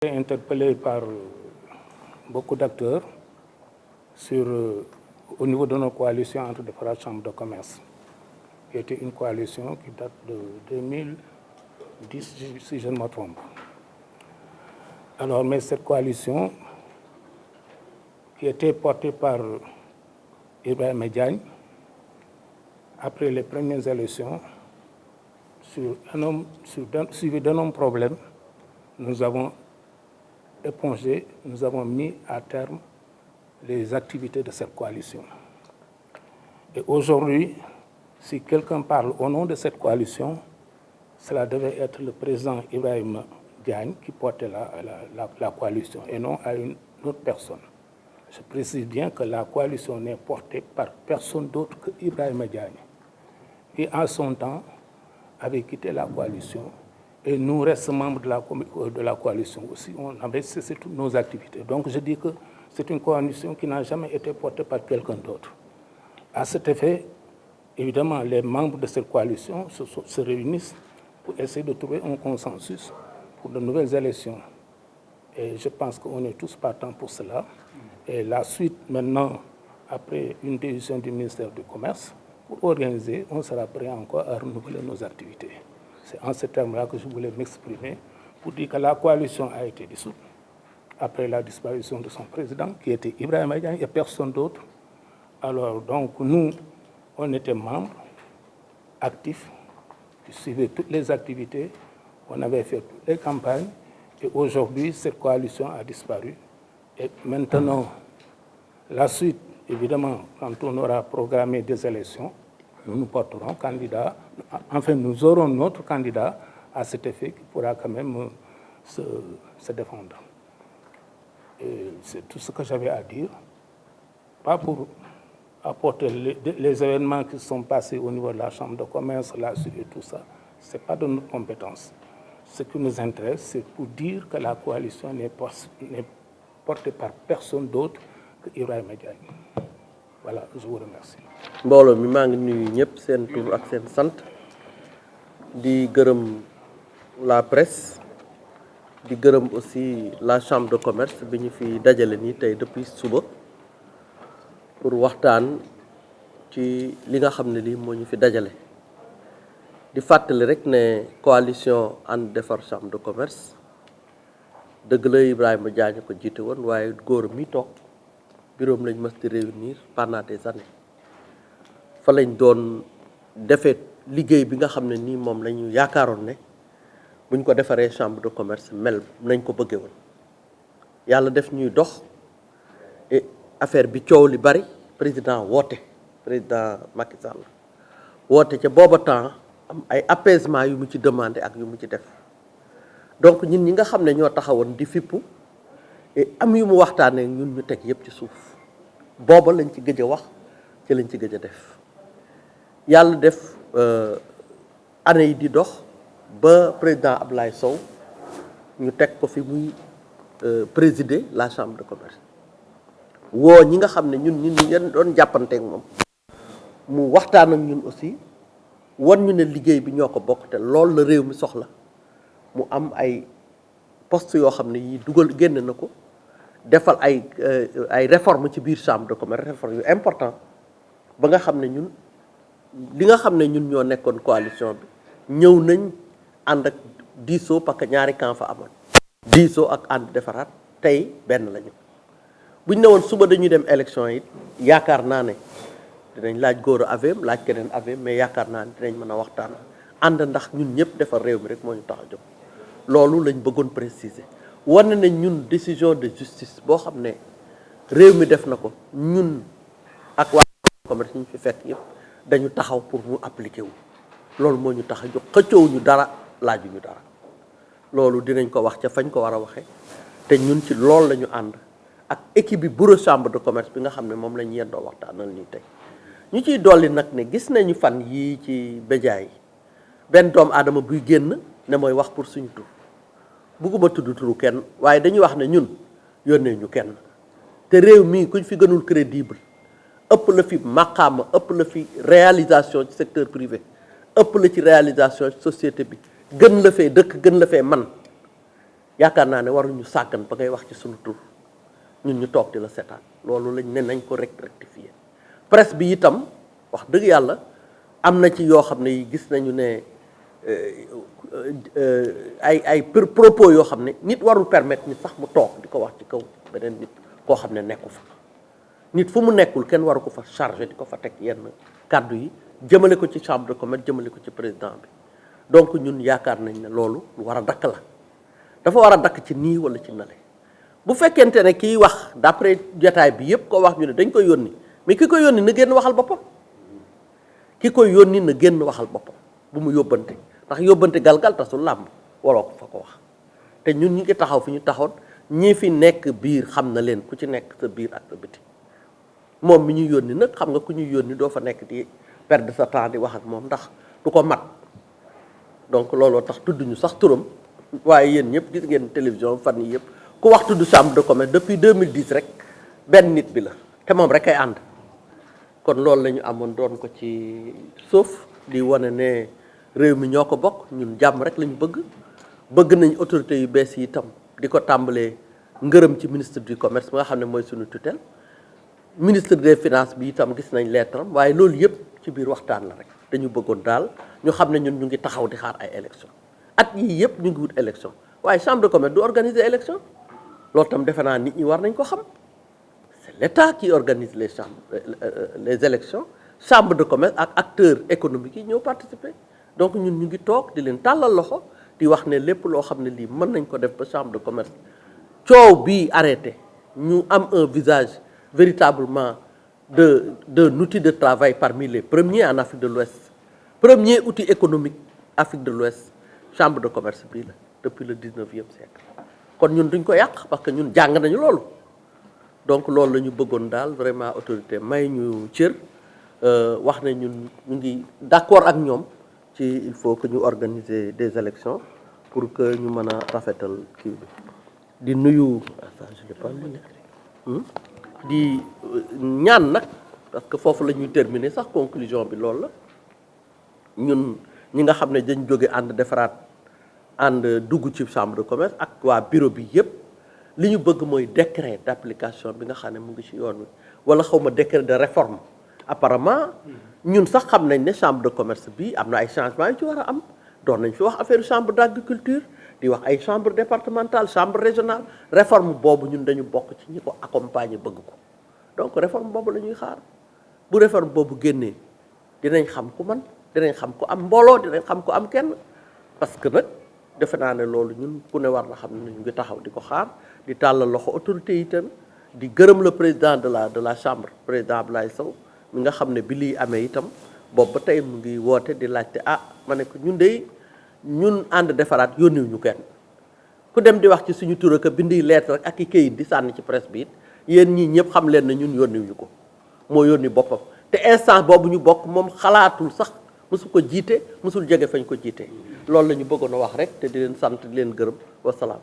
Interpellé par beaucoup d'acteurs au niveau de nos coalitions entre différentes chambres de commerce, qui était une coalition qui date de 2010, si je ne me trompe. Alors, mais cette coalition, qui était portée par Ibrahima Diagne, après les premières élections, suivi d'un nombre de problèmes, nous avons épongé, nous avons mis à terme les activités de cette coalition. Et aujourd'hui, si quelqu'un parle au nom de cette coalition, cela devait être le président Ibrahima Diagne qui portait la coalition et non à une autre personne. Je précise bien que la coalition n'est portée par personne d'autre que Ibrahima Diagne, qui en son temps avait quitté la coalition. Et nous, restons membres de la coalition aussi, on avait cessé toutes nos activités. Donc je dis que c'est une coalition qui n'a jamais été portée par quelqu'un d'autre. À cet effet, évidemment, les membres de cette coalition se réunissent pour essayer de trouver un consensus pour de nouvelles élections. Et je pense qu'on est tous partants pour cela. Et la suite, maintenant, après une décision du ministère du Commerce, pour organiser, on sera prêt encore à renouveler nos activités. C'est en ces termes-là que je voulais m'exprimer pour dire que la coalition a été dissoute après la disparition de son président, qui était Ibrahima Diagne et personne d'autre. Alors, donc, nous, on était membres actifs qui suivaient toutes les activités, on avait fait toutes les campagnes, et aujourd'hui, cette coalition a disparu. Et maintenant, la suite, évidemment, quand on aura programmé des élections, nous porterons candidat, enfin nous aurons notre candidat à cet effet qui pourra quand même se défendre. Et c'est tout ce que j'avais à dire, pas pour apporter les événements qui sont passés au niveau de la Chambre de commerce, la suite et tout ça, ce n'est pas de notre compétence. Ce qui nous intéresse, c'est pour dire que la coalition n'est portée par personne d'autre que Ibrahima Diagne. Voilà, je vous remercie. mbooloo mi maa ngi nuyu ñëpp seen tur ak seen sant di gërëm la presse di gërëm aussi la chambre de commerce bi ñu fi dajale nii tey depuis suba pour waxtaan ci li nga xam ne lii moo ñu fi dajale di fàttali rek ne coalition ànd defar chambre de commerce dëgg la Ibrahima Diagne ko jiite woon waaye góor mi toog bureau lañ mës di réunir pendant des années fa lañ doon defee liggéey bi nga xam ne nii moom la ñu yaakaaroon ne buñ ko defaree chambre de commerce mel nañ ko bëggee woon yàlla def ñuy dox et affaire bi coow li bari président Macky Sall woote ca booba temps am ay apaisement yu mu ci demandé ak yu mu ci def donc ñun ñi nga xam ne ñoo taxawoon di fippu et am yu mu waxtaanee ñun ñu teg yëpp ci suuf booba lañ ci gëj a wax ci lañ ci gëj a def yàlla def année yi di dox ba président Ablaye Sow ñu teg ko fi muy présider la chambre de commerce woo ñi nga xam ne ñun ñu doon jàppanteeg moom mu waxtaan ak ñun aussi wan ñu ne liggéey bi ñoo ko bokk te loolu la réew mi soxla mu am ay poste yoo xam ne yi dugal génn na ko defal ay réforme ci biir chambre de commerce réforme yu important ba nga xam ne ñun li nga xam ne ñun ñoo nekkoon coalition bi ñëw nañ ànd ak diisoo parce que ñaari camp fa amoon diisoo ak ànd defaraat tey benn lañu buñ ne woon suba dañuy dem élection yi yaakaar naa ne dinañ laaj góor a avem laaj keneen avem mais yaakaar naa ne dinañ mën a waxtaan ànd ndax ñun ñëpp defar réew mi rek moo ñu tax a jóg loolu lañ bëggoon préciser wane nañ ñun décision de justice boo xam ne réew mi def na ko ñun ak waa commerce ñu fi fekk yëpp dañu taxaw pour mu appliquer wu loolu moo ñu tax a jóg xëccoowuñu dara laajuñu dara loolu dinañ ko wax ca fañ ko war a waxee te ñun ci loolu la ñu ànd ak équipe bi bureau chambre de commerce bi nga xam ne moom la ñu yendoo waxtaanal nii tey ñu ciy dolli nag ne gis nañu fan yii ci média yi benn doomu aadama buy génn ne mooy wax pour suñu tur bugguma tudd turu kenn waaye dañuy wax ne ñun yónnee ñu kenn te réew mii kuñ fi gënul crédible ëpp la fi maqaama ëpp la fi réalisation ci secteur privé ëpp la ci réalisation ci société bi gën la fee dëkk gën la fee man yaakaar naa ne waruñu sàggan ba ngay wax ci sunu tur ñun ñu toog di la seetaan loolu lañ ne nañ ko rectifier presse bi itam wax dëgg yàlla am na ci yoo xam ne gis nañu ne ay propos yoo xam ne nit warul permettre nit sax mu toog di ko wax ci kaw beneen nit koo xam ne nekku fa nit fu mu nekkul kenn waru ko fa chargé di ko fa teg yenn kàddu yi jëmale ko ci chambre de commerce jëmale ko ci président bi donc ñun yaakaar nañ ne loolu lu war a dakk la dafa war a dakk ci nii wala ci nale bu fekkente ne kiy wax d'après jotaay bi yëpp ko wax ñu ne dañ koy yónni mais ki koy yónni na génn waxal boppam ki koy yónni na génn waxal boppam bu mu yóbbante ndax yóbbante galgal tasul làmb waroo ko fa ko wax te ñun ñu ngi taxaw fi ñu taxoon ñi fi nekk biir xam na leen ku ci nekk sa biir ak sa biti moom mi ñu yónni nag xam nga ku ñuy yónni doo fa nekk di perdre sa temps di wax ak moom ndax du ko mat donc looloo tax tudd ñu sax turam waaye yéen ñëpp gis ngeen télévision fan yi yëpp ku wax tudd chambre de commerce depuis 2010 rek benn nit bi la te moom rek ay ànd kon loolu la ñu amoon doon ko ci suuf di wane ne réew mi ñoo ko bokk ñun jàmm rek la ñu bëgg nañ autorités yu bees yi itam di ko tàmbalee ngërëm ci ministre du commerce bi nga xam ne mooy suñu tutelle ministre des finances bi itam gis nañ lettre am waaye loolu yëpp ci biir waxtaan la rek dañu bëggoon daal ñu xam ne ñun ñu ngi taxaw di xaar ay élection at yii yëpp ñu ngi wut élection waaye chambre de commerce du organiser élection loolu tam defe naa nit ñi war nañ ko xam c'est l'État qui organise les élections chambre de commerce ak acteurs économiques yi ñoo participer donc ñun ñu ngi toog di leen tàllal loxo di wax ne lépp loo xam ne lii mën nañ ko def ba chambre de commerce coow bii arrêté ñu am un visage véritablement d'un outil de travail parmi les premiers en Afrique de l'Ouest premier outil économique Afrique de l'Ouest chambre de commerce bii la depuis le 19e siècle kon ñun duñ ko yàq parce que ñun jàng nañu loolu donc loolu la ñu bëggoon daal vraiment autorité may ñu cër wax ne ñun ñu ngi d'accord ak ñoom ci il faut que ñu organiser des élections pour que ñu mën a rafetal kii bi di nuyu di ñaan nag parce que foofu la ñuy terminer sax conclusion bi loolu la ñun ñi nga xam ne dañ jóge ànd defaraat ànd dugg ci chambre de commerce ak waa bureau bi yëpp li ñu bëgg mooy décret d'application bi nga xam ne mu ngi ci yoon wi wala xawma décret de réforme apparemment ñun sax xam nañ ne chambre de commerce bi am na ay changements yu ci war a am doon nañ fi wax affaire chambre d'agriculture di wax ay chambre départementale chambre régionale réforme boobu ñun dañu bokk ci ñi ko accompagner bëgg ko donc réforme boobu la ñuy xaar bu réforme boobu génnee dinañ xam ku man dinañ xam ku am mbooloo dinañ xam ku am kenn parce que nag defe naa ne loolu ñun ku ne war na xam ne ñu ngi taxaw di ko xaar di tàllal loxo autorité yi itam di gërëm le président de la chambre président Ablaye Sow mi nga xam ne bi lii amee itam boobu ba tey mu ngi woote di laajte ma ne ko ñun ànd defaraat yónniw ñu kenn ku dem di wax ci suñu tur ak bindi lettre ak i këyit di sànni ci presse bi it yéen ñii ñëpp xam leen ne ñun yónniw ñu ko moo yónni boppam te instant boobu ñu bokk moom xalaatul sax mosu ko jiite mosul jege fañ ko jiite loolu la ñu bëggoon a wax rek te di leen sant di leen gërëm wasalaam